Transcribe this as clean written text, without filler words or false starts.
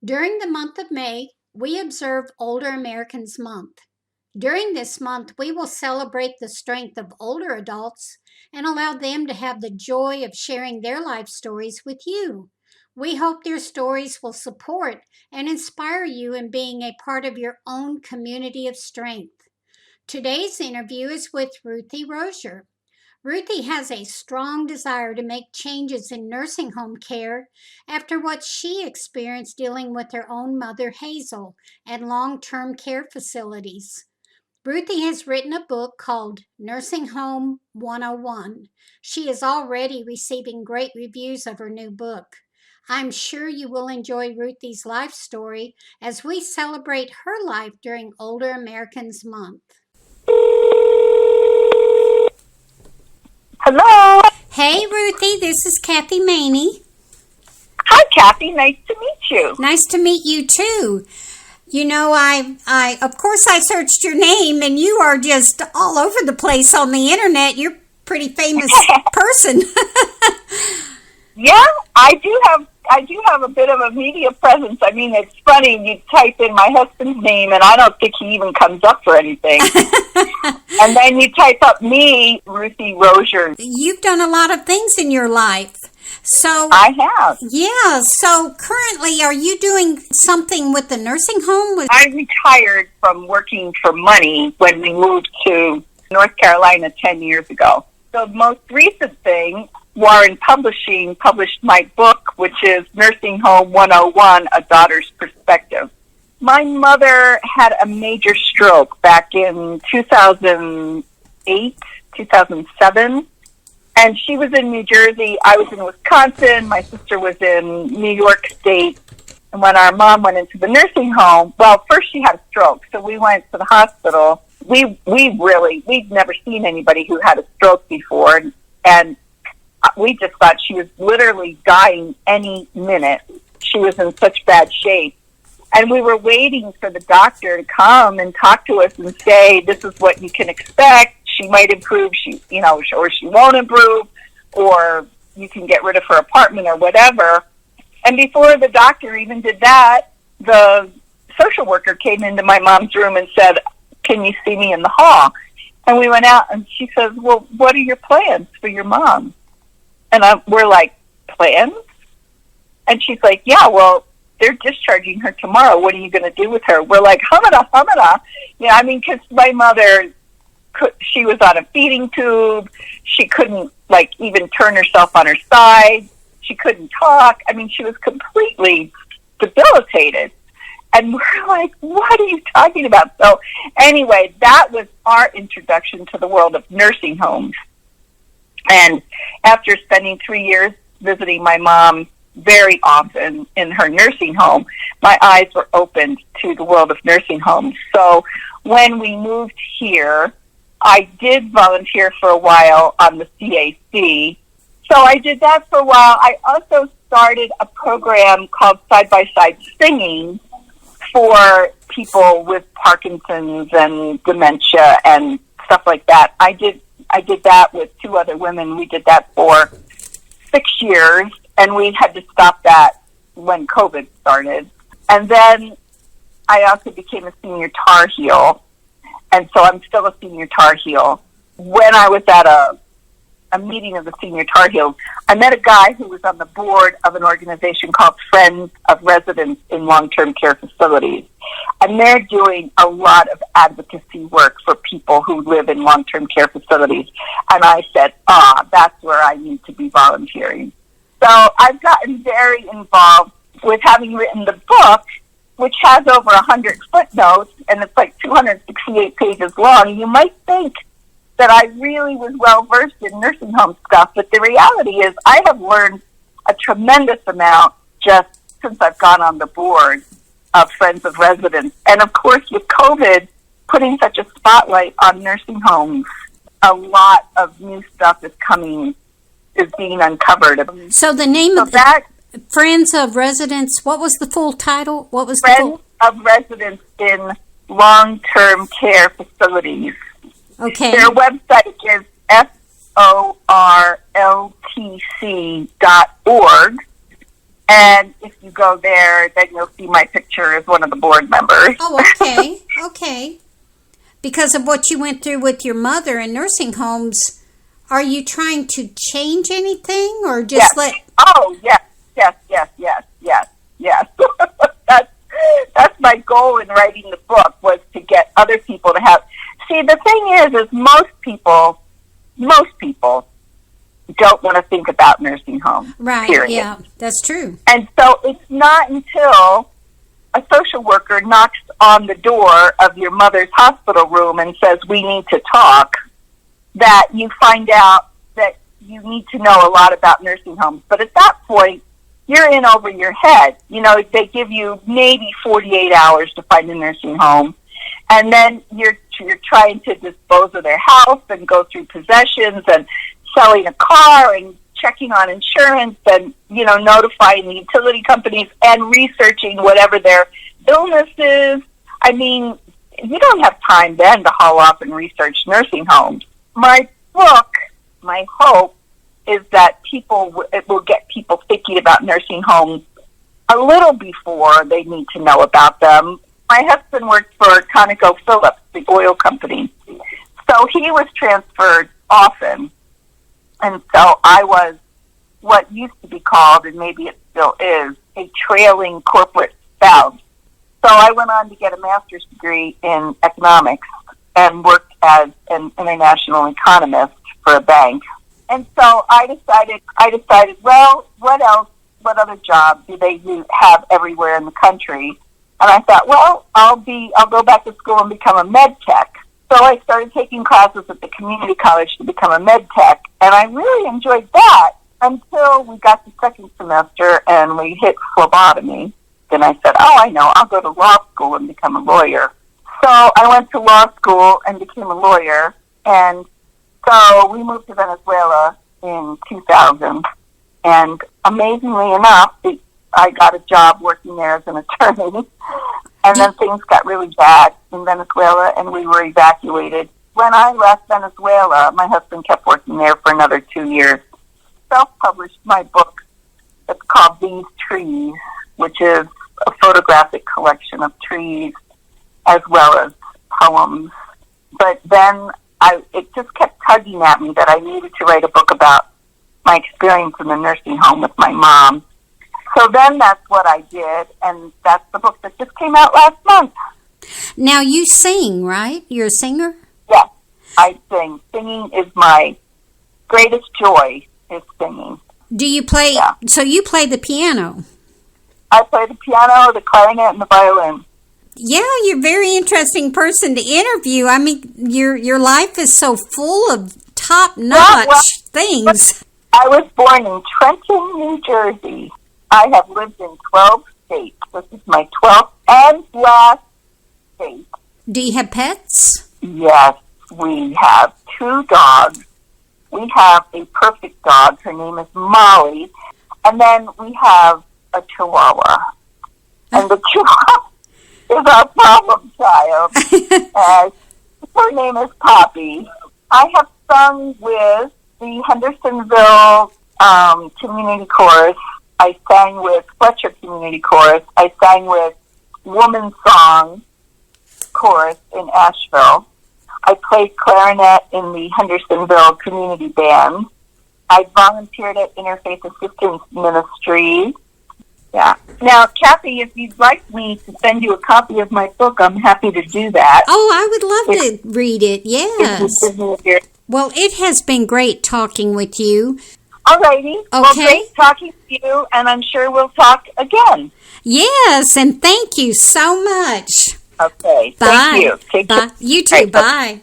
During the month of May, we observe Older Americans Month. During this month, we will celebrate the strength of older adults and allow them to have the joy of sharing their life stories with you. We hope their stories will support and inspire you in being a part of your own community of strength. Today's interview is with Ruthie Rosauer. Ruthie has a strong desire to make changes in nursing home care after what she experienced dealing with her own mother, Hazel, at long term care facilities. Ruthie has written a book called Nursing Home 101. She is already receiving great reviews of her new book. I'm sure you will enjoy Ruthie's life story as we celebrate her life during Older Americans Month. Hello. Hey, Ruthie, this is Kathy Maney. Hi, Kathy. Nice to meet you. Nice to meet you too. You know, I of course I searched your name, and you are just all over the place on the internet. You're a pretty famous person. Yeah, I do have a bit of a media presence. I mean, it's funny, you type in my husband's name and I don't think he even comes up for anything. And then you type up me, Ruthie Rosauer. You've done a lot of things in your life. So I have. Yeah, so currently are you doing something with the nursing home? I retired from working for money when we moved to North Carolina 10 years ago. The most recent thing, Warren Publishing published my book, which is Nursing Home 101, A Daughter's Perspective. My mother had a major stroke back in 2008, 2007, and she was in New Jersey. I was in Wisconsin. My sister was in New York State. And when our mom went into the nursing home, well, first she had a stroke, so we went to the hospital. We'd never seen anybody who had a stroke before, and we just thought she was literally dying any minute. She was in such bad shape. And we were waiting for the doctor to come and talk to us and say, this is what you can expect. She might improve, or she won't improve, or you can get rid of her apartment or whatever. And before the doctor even did that, the social worker came into my mom's room and said, can you see me in the hall? And we went out, and she says, well, what are your plans for your mom? And we're like, plans? And she's like, yeah, well, they're discharging her tomorrow. What are you going to do with her? We're like, humada, humada. Yeah, I mean, because my mother, she was on a feeding tube. She couldn't, even turn herself on her side. She couldn't talk. I mean, she was completely debilitated. And we're like, what are you talking about? So anyway, that was our introduction to the world of nursing homes. And after spending 3 years visiting my mom very often in her nursing home, my eyes were opened to the world of nursing homes. So when we moved here, I did volunteer for a while on the CAC. So I did that for a while. I also started a program called Side by Side Singing for people with Parkinson's and dementia and stuff like that. I did that with 2 other women. We did that for 6 years, and we had to stop that when COVID started. And then I also became a senior Tar Heel, and so I'm still a senior Tar Heel. When I was at a meeting of the senior Tar Heels, I met a guy who was on the board of an organization called Friends of Residents in Long-Term Care Facilities. And they're doing a lot of advocacy work for people who live in long-term care facilities. And I said, that's where I need to be volunteering. So I've gotten very involved with having written the book, which has over 100 footnotes, and it's like 268 pages long. You might think that I really was well-versed in nursing home stuff, but the reality is I have learned a tremendous amount just since I've gone on the board of Friends of Residents. And of course, with COVID putting such a spotlight on nursing homes, a lot of new stuff is being uncovered. So the name of that, Friends of Residents, what was the full title? What was Friends of Residents in Long-Term Care Facilities. Okay. Their website is sorltc.org, And if you go there, then you'll see my picture as one of the board members. Oh, okay. Okay. Because of what you went through with your mother in nursing homes, are you trying to change anything or just let... Oh, yes. That's my goal in writing the book, was to get other people to have... See, the thing is most people don't want to think about nursing homes. Right, period. Yeah, that's true. And so it's not until a social worker knocks on the door of your mother's hospital room and says, we need to talk, that you find out that you need to know a lot about nursing homes. But at that point, you're in over your head. You know, they give you maybe 48 hours to find a nursing home. And then you're trying to dispose of their house and go through possessions and selling a car and checking on insurance and, you know, notifying the utility companies and researching whatever their illness is. I mean, you don't have time then to haul off and research nursing homes. My book, my hope, is that it will get people thinking about nursing homes a little before they need to know about them. My husband worked for ConocoPhillips, the oil company, so he was transferred often. And so I was what used to be called, and maybe it still is, a trailing corporate spouse. So I went on to get a master's degree in economics and worked as an international economist for a bank. And so I decided, well, what other job do they have everywhere in the country? And I thought, well, I'll go back to school and become a med tech. So I started taking classes at the community college to become a med tech, and I really enjoyed that until we got to second semester and we hit phlebotomy. Then I said, oh, I know, I'll go to law school and become a lawyer. So I went to law school and became a lawyer, and so we moved to Venezuela in 2000, and amazingly enough, I got a job working there as an attorney, and then things got really bad in Venezuela, and we were evacuated. When I left Venezuela, my husband kept working there for another 2 years. Self-published my book that's called These Trees, which is a photographic collection of trees as well as poems. But then it just kept tugging at me that I needed to write a book about my experience in the nursing home with my mom. So then that's what I did, and that's the book that just came out last month. Now you sing, right? You're a singer? Yes, I sing. Singing is my greatest joy, is singing. Do you play, Yeah. So you play the piano? I play the piano, the clarinet, and the violin. Yeah, you're a very interesting person to interview. I mean, your life is so full of top-notch things. I was born in Trenton, New Jersey. I have lived in 12 states. This is my 12th and last state. Do you have pets? Yes, we have 2 dogs. We have a perfect dog. Her name is Molly. And then we have a Chihuahua. And the Chihuahua is our problem child. Her name is Poppy. I have sung with the Hendersonville Community Chorus. I sang with Fletcher Community Chorus. I sang with Woman Song Chorus in Asheville. I played clarinet in the Hendersonville Community Band. I volunteered at Interfaith Assistance Ministry. Yeah. Now, Kathy, if you'd like me to send you a copy of my book, I'm happy to do that. Oh, I would love to read it, yes. Well, it has been great talking with you. All righty. Okay. Well, great talking to you, and I'm sure we'll talk again. Yes, and thank you so much. Okay. Bye. Thank you. Take Bye. care. You too. Right. Bye.